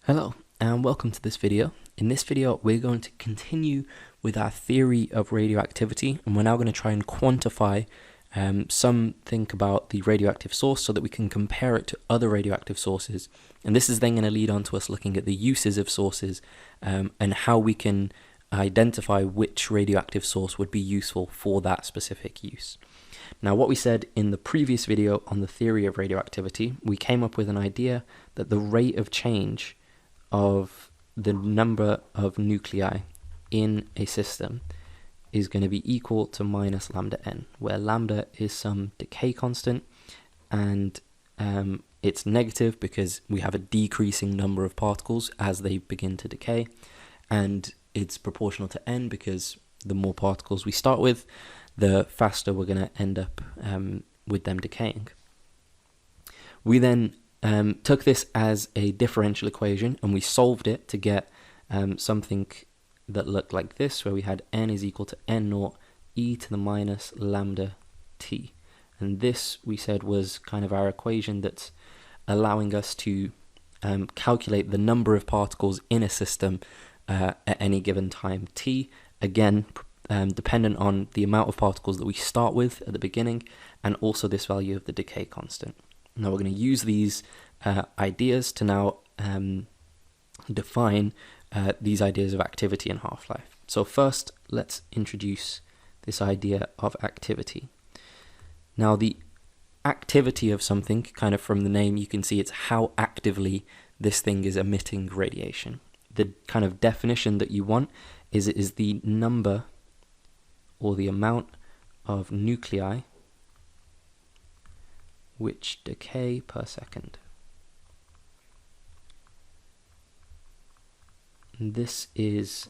Hello and welcome to this video. In this video we're going to continue with our theory of radioactivity, and we're now going to try and quantify something about the radioactive source so that we can compare it to other radioactive sources. And this is then going to lead on to us looking at the uses of sources and how we can identify which radioactive source would be useful for that specific use. Now, what we said in the previous video on the theory of radioactivity, we came up with an idea that the rate of change of the number of nuclei in a system is going to be equal to minus lambda n, where lambda is some decay constant, and it's negative because we have a decreasing number of particles as they begin to decay, and it's proportional to n because the more particles we start with, the faster we're going to end up with them decaying. We then took this as a differential equation and we solved it to get something that looked like this, where we had n is equal to n naught e to the minus lambda t. And this, we said, was kind of our equation that's allowing us to calculate the number of particles in a system at any given time t, again dependent on the amount of particles that we start with at the beginning, and also this value of the decay constant. Now we're going to use these ideas to now define these ideas of activity and half-life. So first, let's introduce this idea of activity. Now the activity of something, kind of from the name you can see it's how actively this thing is emitting radiation. The kind of definition that you want is it is the number or the amount of nuclei which decay per second. And this is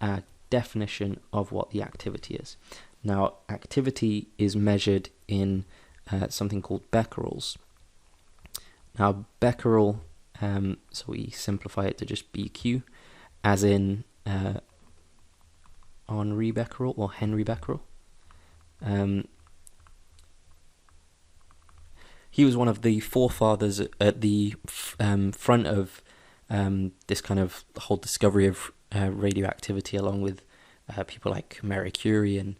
a definition of what the activity is. Now, activity is measured in something called becquerels. Now, becquerel, so we simplify it to just BQ, as in Henri Becquerel or Henry Becquerel. He was one of the forefathers at the front of this kind of whole discovery of radioactivity, along with people like Marie Curie and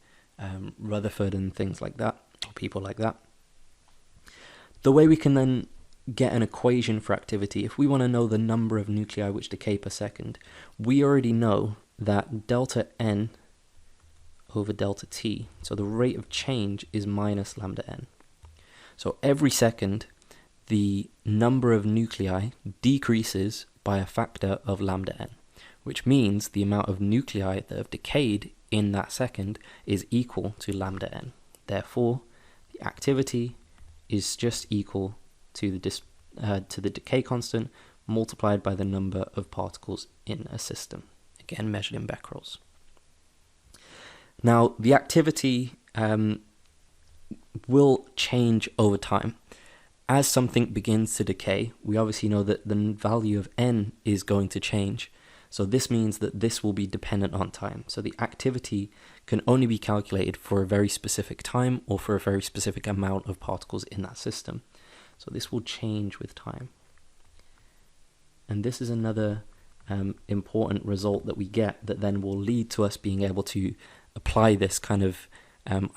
Rutherford and things like that, or people like that. The way we can then get an equation for activity, if we want to know the number of nuclei which decay per second, we already know that delta n over delta t, so the rate of change is minus lambda n. So every second, the number of nuclei decreases by a factor of lambda n, which means the amount of nuclei that have decayed in that second is equal to lambda n. Therefore, the activity is just equal to the decay constant multiplied by the number of particles in a system, again measured in becquerels. Now, the activity will change over time. As something begins to decay, we obviously know that the value of n is going to change. So this means that this will be dependent on time. So the activity can only be calculated for a very specific time or for a very specific amount of particles in that system. So this will change with time. And this is another important result that we get that then will lead to us being able to apply this kind of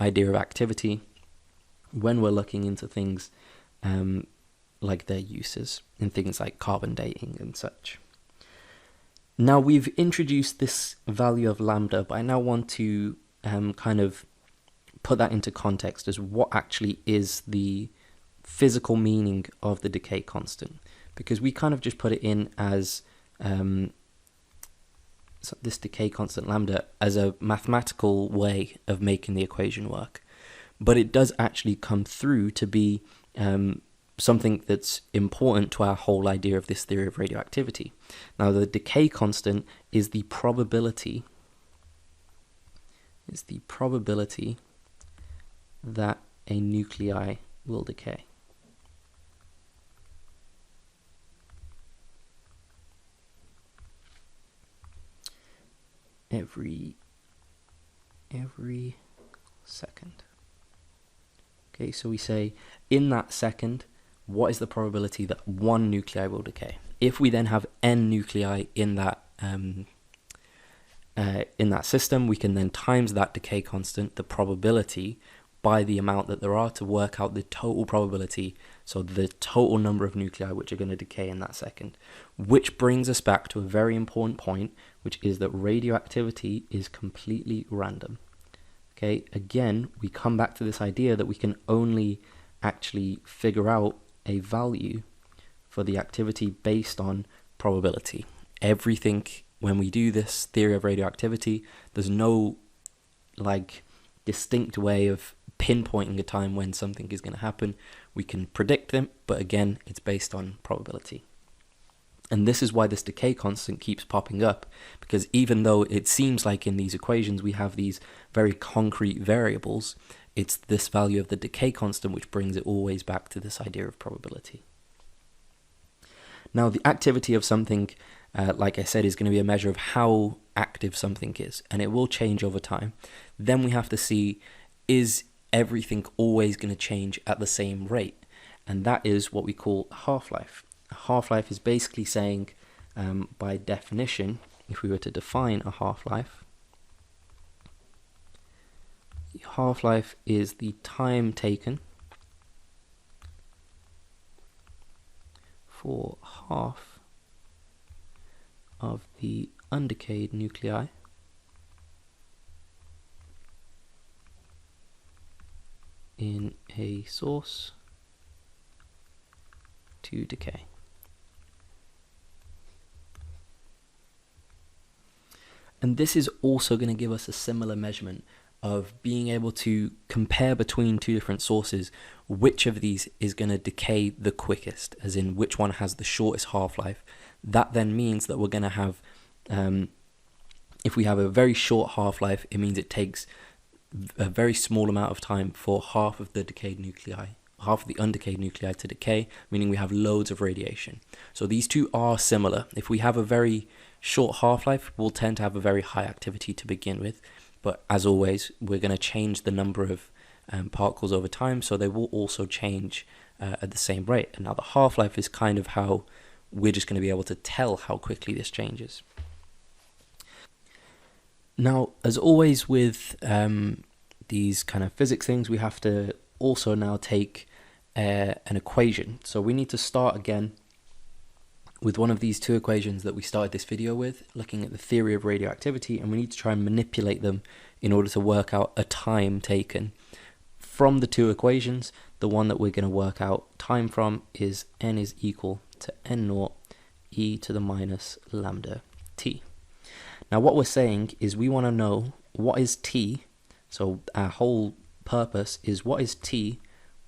idea of activity when we're looking into things like their uses in things like carbon dating and such. Now we've introduced this value of lambda, but I now want to kind of put that into context as what actually is the physical meaning of the decay constant, because we kind of just put it in as this decay constant lambda as a mathematical way of making the equation work, but it does actually come through to be something that's important to our whole idea of this theory of radioactivity. Now, the decay constant is the probability that a nuclei will decay. Every second. Okay, so we say in that second, what is the probability that one nuclei will decay? If we then have n nuclei in that system, we can then times that decay constant, the probability, by the amount that there are to work out the total probability, so the total number of nuclei which are going to decay in that second. Which brings us back to a very important point, which is that radioactivity is completely random. Okay, again, we come back to this idea that we can only actually figure out a value for the activity based on probability. Everything, when we do this theory of radioactivity, there's no like distinct way of pinpointing a time when something is going to happen. We can predict them, but again, it's based on probability. And this is why this decay constant keeps popping up, because even though it seems like in these equations we have these very concrete variables, it's this value of the decay constant which brings it always back to this idea of probability. Now, the activity of something, like I said, is going to be a measure of how active something is, and it will change over time. Then we have to see, is everything always going to change at the same rate? And that is what we call half-life. Half-life is basically saying, by definition, if we were to define a half-life, half-life is the time taken for half of the undecayed nuclei in a source to decay. And this is also going to give us a similar measurement of being able to compare between two different sources, which of these is going to decay the quickest, as in which one has the shortest half-life. That then means that we're going to have, if we have a very short half-life, it means it takes a very small amount of time for half of the decayed nuclei, half of the undecayed nuclei to decay, meaning we have loads of radiation. So these two are similar. If we have a very short half-life, we'll tend to have a very high activity to begin with. But as always, we're going to change the number of particles over time, so they will also change at the same rate. And now the half-life is kind of how we're just going to be able to tell how quickly this changes. Now, as always with these kind of physics things, we have to also now take an equation. So we need to start again with one of these two equations that we started this video with, looking at the theory of radioactivity, and we need to try and manipulate them in order to work out a time taken. From the two equations, the one that we're going to work out time from is n is equal to n naught e to the minus lambda t. Now what we're saying is we want to know what is t, so our whole purpose is what is t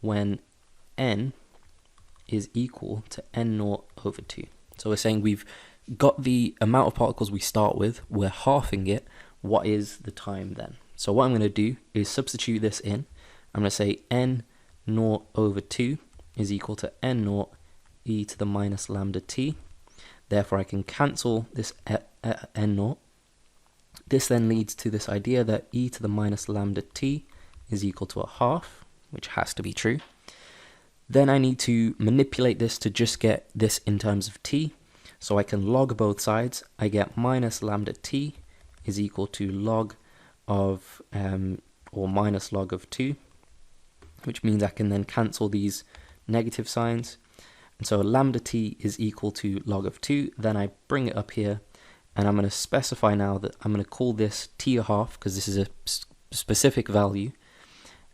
when n is equal to n naught over 2. So we're saying we've got the amount of particles we start with, we're halving it, what is the time then? So what I'm going to do is substitute this in. I'm going to say n naught over 2 is equal to n naught e to the minus lambda t. Therefore I can cancel this n naught. This then leads to this idea that e to the minus lambda t is equal to a half, which has to be true. Then I need to manipulate this to just get this in terms of t. So I can log both sides. I get minus lambda t is equal to log of, or minus log of 2, which means I can then cancel these negative signs. And so lambda t is equal to log of 2. Then I bring it up here, and I'm going to specify now that I'm going to call this t a half, because this is a specific value.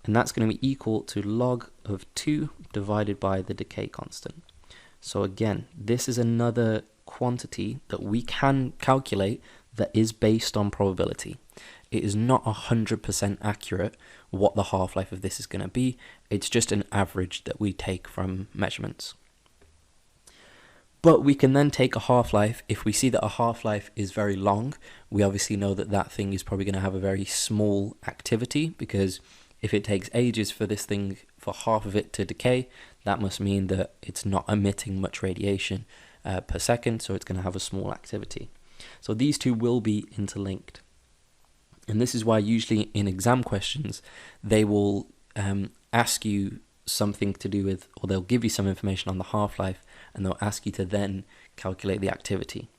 And that's going to be equal to log of 2 divided by the decay constant. So again, this is another quantity that we can calculate that is based on probability. It is not 100% accurate what the half-life of this is going to be. It's just an average that we take from measurements. But we can then take a half-life. If we see that a half-life is very long, we obviously know that that thing is probably going to have a very small activity, because if it takes ages for this thing, for half of it to decay, that must mean that it's not emitting much radiation per second, so it's going to have a small activity. So these two will be interlinked. And this is why usually in exam questions, they will ask you something to do with, or they'll give you some information on the half-life, and they'll ask you to then calculate the activity.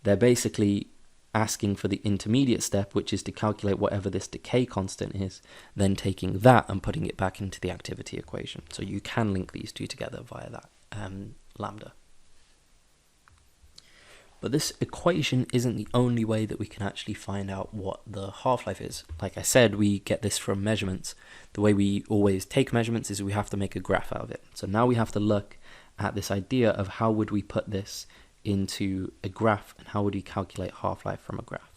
They're basically asking for the intermediate step, which is to calculate whatever this decay constant is, then taking that and putting it back into the activity equation. So you can link these two together via that lambda. But this equation isn't the only way that we can actually find out what the half-life is. Like I said, we get this from measurements. The way we always take measurements is we have to make a graph out of it. So now we have to look at this idea of how would we put this into a graph and how would we calculate half-life from a graph.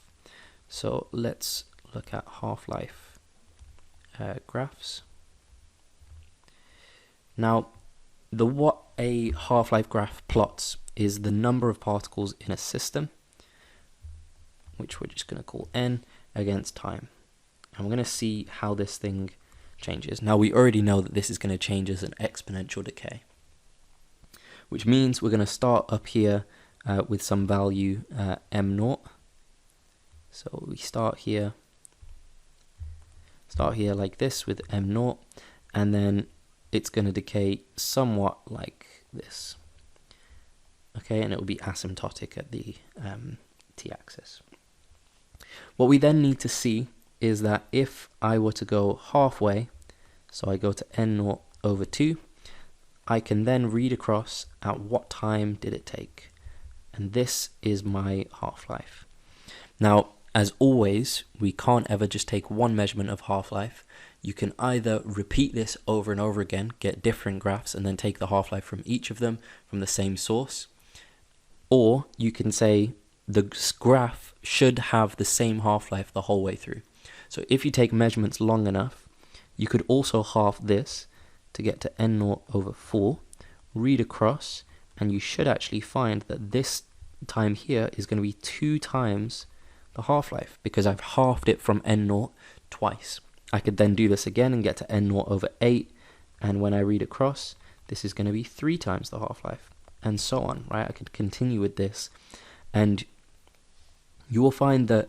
So let's look at half-life graphs. Now, what a half-life graph plots is the number of particles in a system, which we're just going to call n, against time. And we're going to see how this thing changes. Now, we already know that this is going to change as an exponential decay, which means we're going to start up here with some value m0. So we start here like this with m0, and then it's going to decay somewhat like this. Okay, and it will be asymptotic at the t-axis. What we then need to see is that if I were to go halfway, so I go to n0 over 2, I can then read across at what time did it take. And this is my half-life. Now, as always, we can't ever just take one measurement of half-life. You can either repeat this over and over again, get different graphs, and then take the half-life from each of them from the same source. Or you can say the graph should have the same half-life the whole way through. So if you take measurements long enough, you could also half this to get to n0 over 4, read across, and you should actually find that this time here is going to be 2 times the half-life, because I've halved it from n0 twice. I could then do this again and get to n0 over 8, and when I read across, this is going to be 3 times the half-life, and so on, right? I could continue with this, and you will find that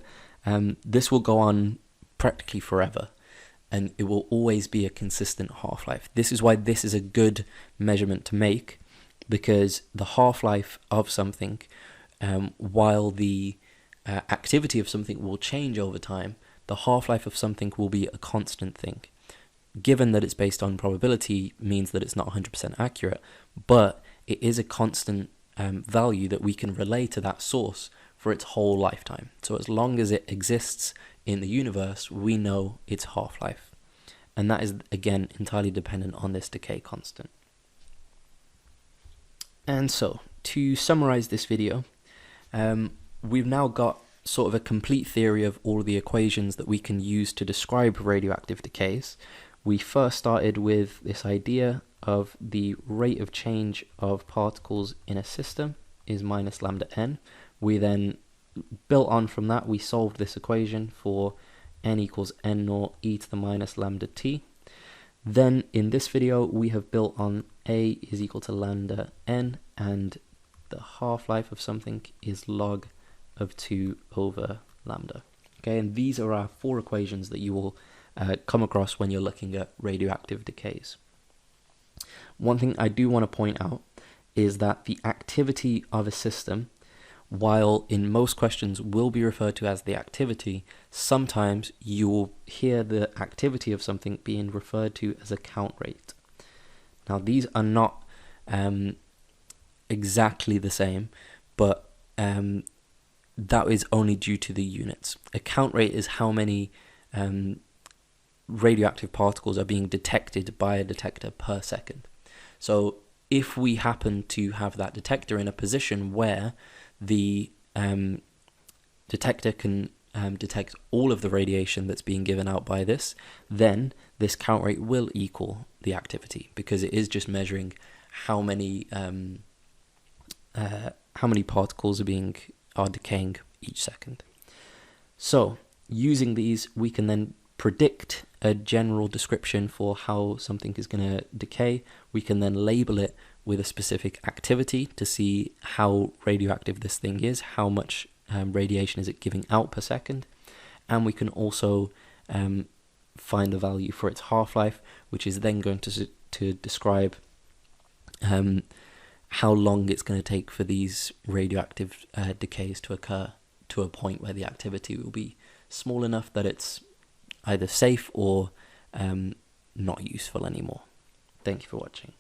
this will go on practically forever, and it will always be a consistent half-life. This is why this is a good measurement to make, because the half-life of something, while the activity of something will change over time, the half-life of something will be a constant thing. Given that it's based on probability means that it's not 100% accurate, but it is a constant value that we can relay to that source for its whole lifetime. So as long as it exists in the universe, we know its half-life. And that is, again, entirely dependent on this decay constant. And so, to summarize this video, we've now got sort of a complete theory of all of the equations that we can use to describe radioactive decays. We first started with this idea of the rate of change of particles in a system is minus lambda n. We then built on from that, we solved this equation for n equals n0 e to the minus lambda t. Then in this video, we have built on a is equal to lambda n, and the half-life of something is log of 2 over lambda. Okay, and these are our 4 equations that you will come across when you're looking at radioactive decays. One thing I do want to point out is that the activity of a system, while in most questions will be referred to as the activity, sometimes you will hear the activity of something being referred to as a count rate. Now, these are not exactly the same, but that is only due to the units. A count rate is how many radioactive particles are being detected by a detector per second. So if we happen to have that detector in a position where the detector can detect all of the radiation that's being given out by this, then this count rate will equal the activity, because it is just measuring how many particles are decaying each second. So using these, we can then predict a general description for how something is going to decay. We can then label it with a specific activity to see how radioactive this thing is, how much radiation is it giving out per second, and we can also find the value for its half-life, which is then going to describe how long it's going to take for these radioactive decays to occur to a point where the activity will be small enough that it's either safe or not useful anymore. Thank you for watching.